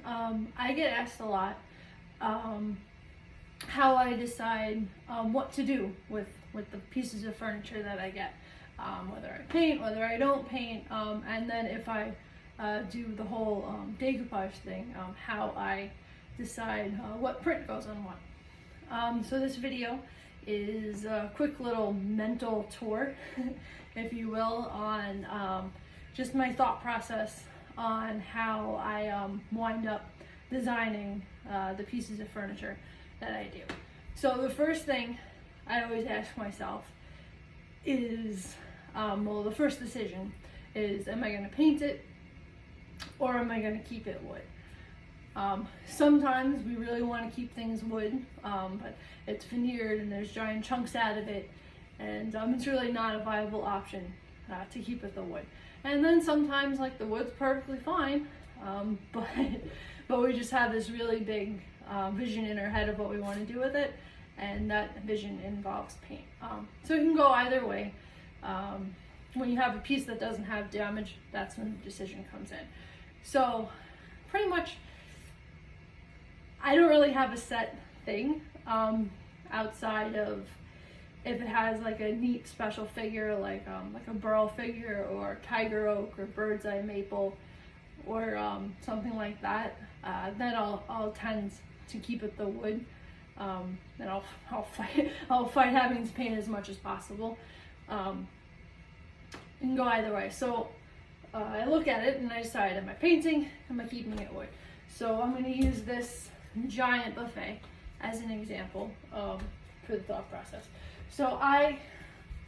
I get asked a lot how I decide what to do with the pieces of furniture that I get, whether I paint, whether I don't paint, and then if I do the whole decoupage thing, how I decide what print goes on what. So this video is a quick little mental tour, if you will, on just my thought process on how I wind up designing the pieces of furniture that I do. So the first thing I always ask myself is, well, the first decision is, am I going to paint it or am I going to keep it wood? Sometimes we really want to keep things wood, but it's veneered and there's giant chunks out of it, and it's really not a viable option to keep it the wood. And then sometimes, like, the wood's perfectly fine, but we just have this really big vision in our head of what we want to do with it, and that vision involves paint. So it can go either way. When you have a piece that doesn't have damage, that's when the decision comes in. So pretty much, I don't really have a set thing outside of if it has like a neat special figure, like a burl figure or tiger oak or bird's eye maple or something like that. Then I'll tend to keep it the wood, and I'll fight having to paint as much as possible. It can go either way. So I look at it and I decide, am I painting? Am I keeping it wood? So I'm going to use this giant buffet as an example for the thought process. So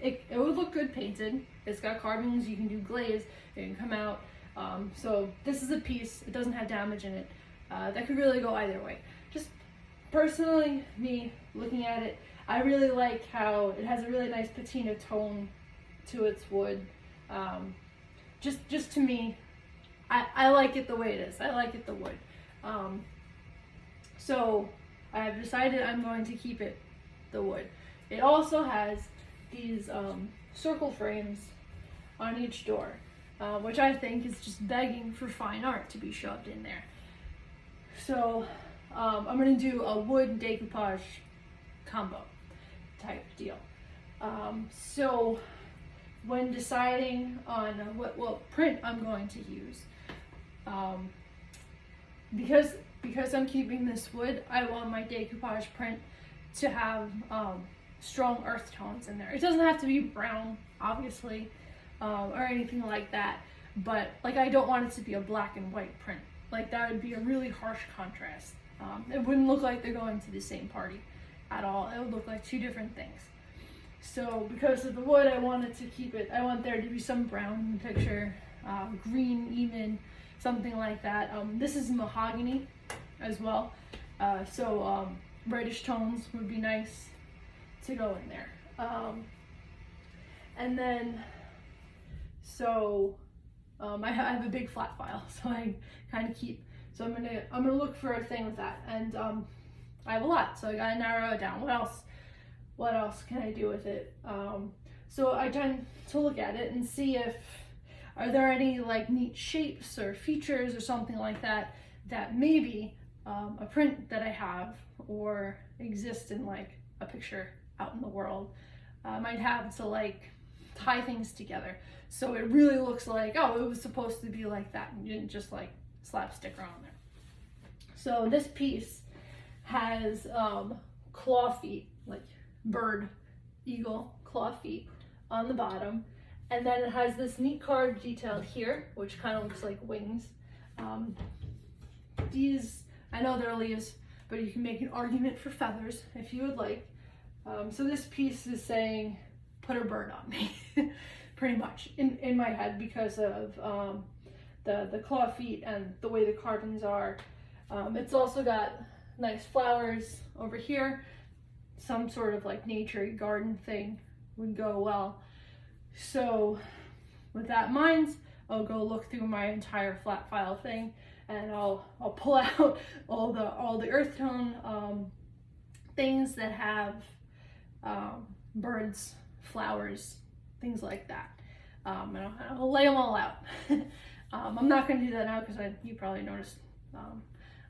it would look good painted. It's got carvings, you can do glaze, it can come out. So this is a piece, it doesn't have damage in it. That could really go either way. Just personally, me looking at it, I really like how it has a really nice patina tone to its wood. Just to me, I like it the way it is. I like it the wood. So I have decided I'm going to keep it the wood. It also has these circle frames on each door, which I think is just begging for fine art to be shoved in there. So I'm going to do a wood decoupage combo type deal. So when deciding on what print I'm going to use, because I'm keeping this wood, I want my decoupage print to have strong earth tones in there. It doesn't have to be brown, obviously, or anything like that, but like, I don't want it to be a black and white print. Like, that would be a really harsh contrast. It wouldn't look like they're going to the same party at all. It would look like two different things. So because of the wood, I wanted to keep it, I want there to be some brown in the picture, green even, something like that. This is mahogany as well, so reddish tones would be nice to go in there. And then, so I have a big flat file, so I kind of keep, so I'm gonna look for a thing with that, and I have a lot, so I gotta narrow it down. What else can I do with it? So I tend to look at it and see if, are there any like neat shapes or features or something like that that maybe a print that I have or exists in like a picture out in the world might have to like tie things together. So it really looks like, oh, it was supposed to be like that, and you didn't just like slap sticker on there. So this piece has claw feet, like bird, eagle, claw feet on the bottom. And then it has this neat card detailed here, which kind of looks like wings. These, I know they're leaves, but you can make an argument for feathers if you would like. So this piece is saying, put a bird on me, pretty much, in my head, because of the claw feet and the way the carvings are. It's also got nice flowers over here. Some sort of like nature garden thing would go well. So with that in mind, I'll go look through my entire flat file thing, and I'll pull out all the earth tone things that have birds, flowers, things like that. And I'll lay them all out. I'm not going to do that now because you probably noticed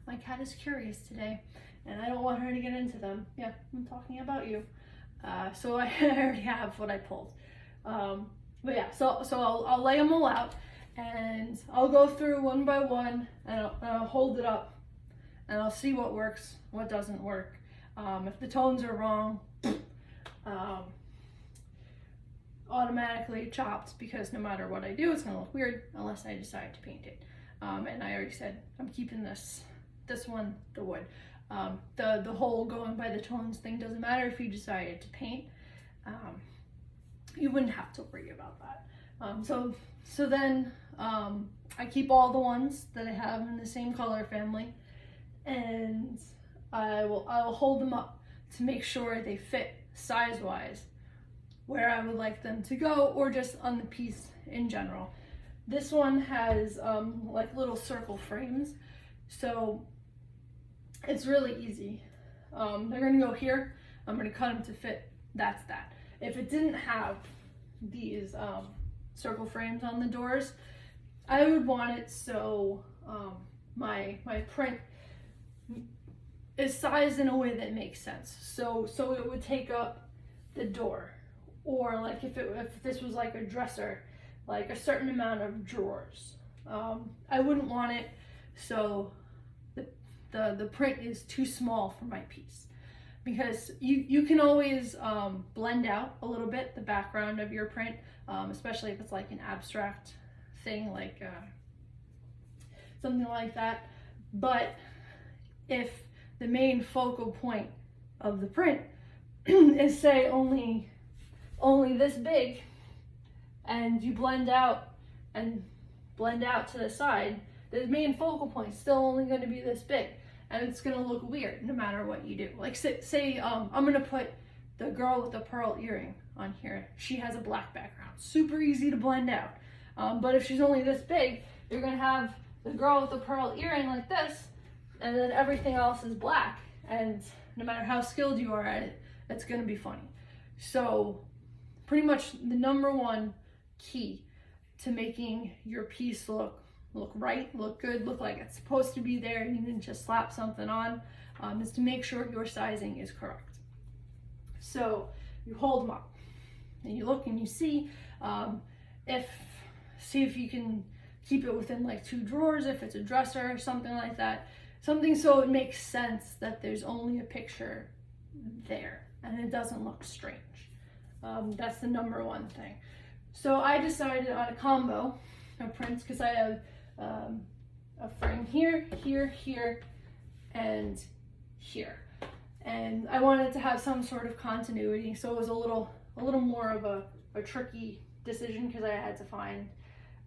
my cat is curious today and I don't want her to get into them. Yeah, I'm talking about you. So I already have what I pulled. But yeah, so I'll lay them all out and I'll go through one by one and I'll hold it up and I'll see what works, what doesn't work. If the tones are wrong, automatically chopped, because no matter what I do, it's gonna look weird unless I decide to paint it. And I already said I'm keeping this one, the wood. The whole going by the tones thing doesn't matter if you decided to paint. You wouldn't have to worry about that. So then I keep all the ones that I have in the same color family, and I will hold them up to make sure they fit size-wise where I would like them to go, or just on the piece in general. This one has like little circle frames, so it's really easy. They're gonna go here. I'm gonna cut them to fit. That's that. If it didn't have these circle frames on the doors, I would want it so my print is sized in a way that makes sense. So it would take up the door, or like if this was like a dresser, like a certain amount of drawers. I wouldn't want it so the print is too small for my piece, because you can always blend out a little bit the background of your print, especially if it's like an abstract thing, like something like that. But if the main focal point of the print is, say, only this big, and you blend out to the side, the main focal point is still only going to be this big, and it's going to look weird no matter what you do. Like say I'm going to put the girl with the pearl earring on here. She has a black background, super easy to blend out. But if she's only this big, you're going to have the girl with the pearl earring like this, and then everything else is black, and no matter how skilled you are at it, it's going to be funny. So pretty much the number one key to making your piece look right, look good, look like it's supposed to be there, and you didn't just slap something on, is to make sure your sizing is correct. So you hold them up and you look and you see if you can keep it within like 2 drawers, if it's a dresser or something like that. Something so it makes sense that there's only a picture there and it doesn't look strange. That's the number one thing. So I decided on a combo of prints because I have a frame here, here, here, and here. And I wanted to have some sort of continuity, so it was a little more of a tricky decision because I had to find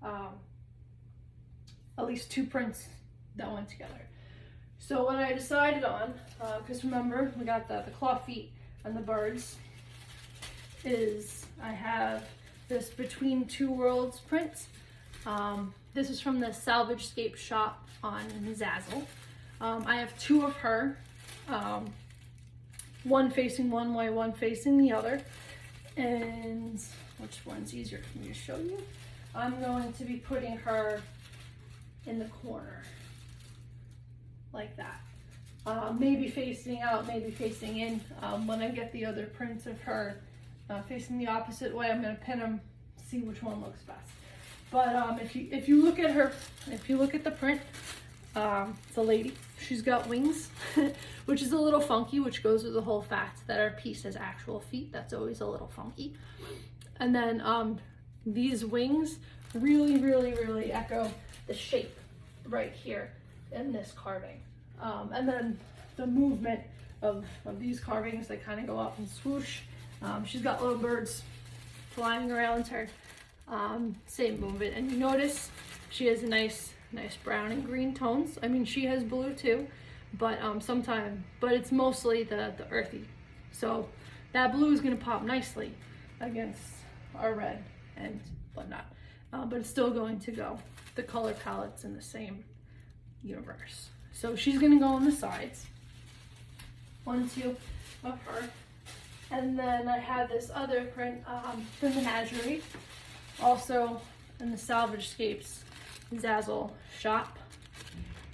at least 2 prints that went together. So what I decided on, because remember we got the claw feet and the birds, is I have this Between Two Worlds print. This is from the Salvage Scape shop on Zazzle. I have 2 of her, one facing one way, one facing the other. And which one's easier for me to show you? I'm going to be putting her in the corner, like that. Maybe facing out, maybe facing in. When I get the other prints of her facing the opposite way, I'm going to pin them, see which one looks best. But if you look at her, if you look at the print, it's a lady. She's got wings, which is a little funky, which goes with the whole fact that our piece has actual feet. That's always a little funky. And then these wings really, really, really echo the shape right here in this carving. And then the movement of these carvings, they kind of go up and swoosh. She's got little birds flying around her. Same movement. And you notice she has a nice brown and green tones. I mean, she has blue too, but but it's mostly the earthy. So that blue is going to pop nicely against our red and whatnot. But it's still going to go. The color palette's in the same universe. So she's going to go on the sides. 1, 2 of her. And then I have this other print, the Menagerie, also in the Salvage Scapes Zazzle shop.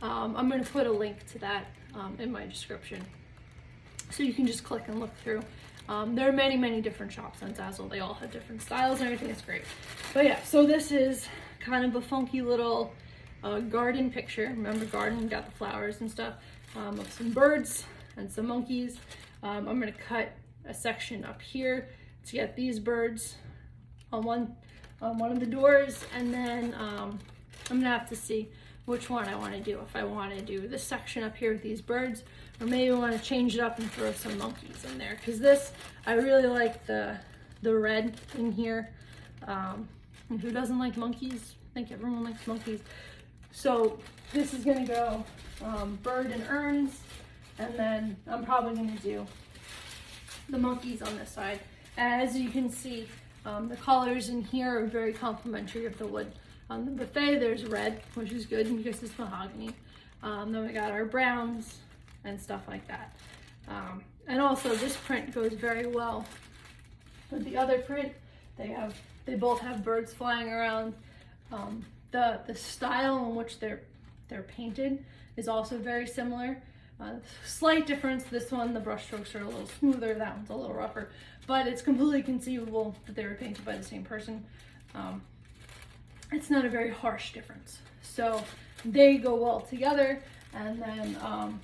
I'm going to put a link to that in my description, so you can just click and look through. There are many different shops on Zazzle. They all have different styles and everything. It's great. But yeah, so this is kind of a funky little garden picture. Remember garden, we got the flowers and stuff, of some birds and some monkeys. I'm going to cut a section up here to get these birds on one of the doors, and then I'm going to have to see which one I want to do. If I want to do this section up here with these birds, or maybe I want to change it up and throw some monkeys in there, because this, I really like the red in here. And who doesn't like monkeys? I think everyone likes monkeys. So this is going to go bird and urns, and then I'm probably going to do the monkeys on this side. As you can see, the colors in here are very complementary of the wood. On the buffet, there's red, which is good because it's mahogany. Then we got our browns and stuff like that. And also, this print goes very well with the other print. They both have birds flying around. The style in which they're painted is also very similar. Slight difference. This one, the brush strokes are a little smoother. That one's a little rougher. But it's completely conceivable that they were painted by the same person. It's not a very harsh difference. So they go well together, and then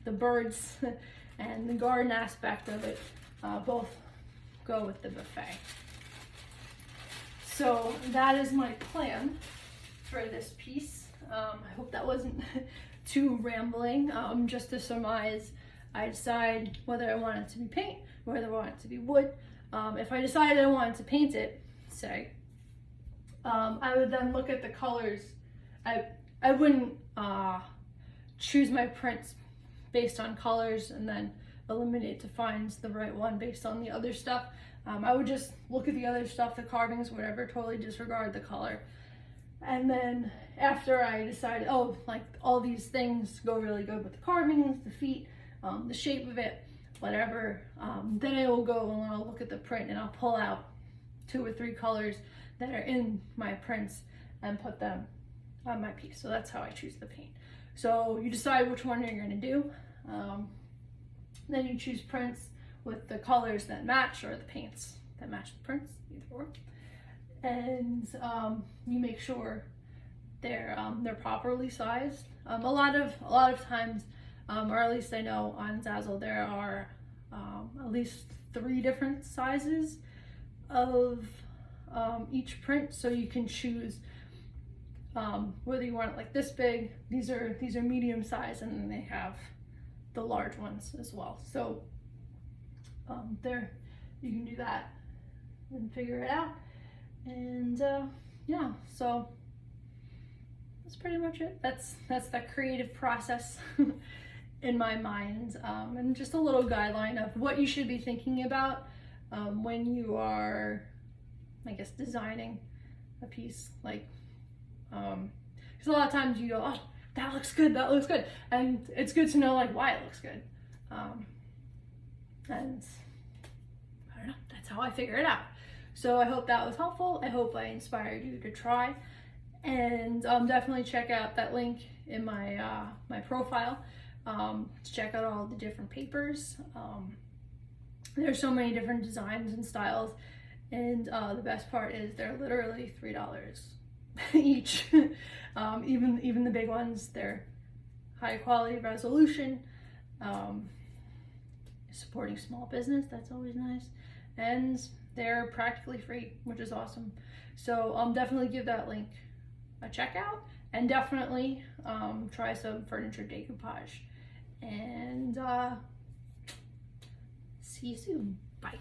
the birds and the garden aspect of it both go with the buffet. So that is my plan for this piece. I hope that wasn't too rambling. Just to surmise, I decide whether I want it to be paint, whether I want it to be wood. If I decided I wanted to paint it, say, I would then look at the colors. I wouldn't choose my prints based on colors and then eliminate to find the right one based on the other stuff. I would just look at the other stuff, the carvings, whatever, totally disregard the color. And then after I decide, oh, like all these things go really good with the carvings, the feet, the shape of it, whatever, then I will go and I'll look at the print and I'll pull out 2 or 3 colors that are in my prints and put them on my piece. So that's how I choose the paint. So you decide which one you're going to do. Then you choose prints with the colors that match, or the paints that match the prints, either or. And you make sure they're properly sized. A lot of times, or at least I know on Zazzle, there are at least 3 different sizes of each print, so you can choose whether you want it like this big. These are medium size, and then they have the large ones as well. So there, you can do that and figure it out. And yeah, so that's pretty much it. That's that creative process in my mind, and just a little guideline of what you should be thinking about when you are, I guess, designing a piece. Like, because a lot of times you go, oh, that looks good, and it's good to know like why it looks good. And I don't know, that's how I figure it out. So I hope that was helpful. I hope I inspired you to try, and definitely check out that link in my my profile to check out all the different papers. There's so many different designs and styles, and the best part is they're literally $3 each. Even the big ones, they're high quality resolution, supporting small business, that's always nice, and they're practically free, which is awesome. So definitely give that link a check out, and definitely try some furniture decoupage, and see you soon. Bye.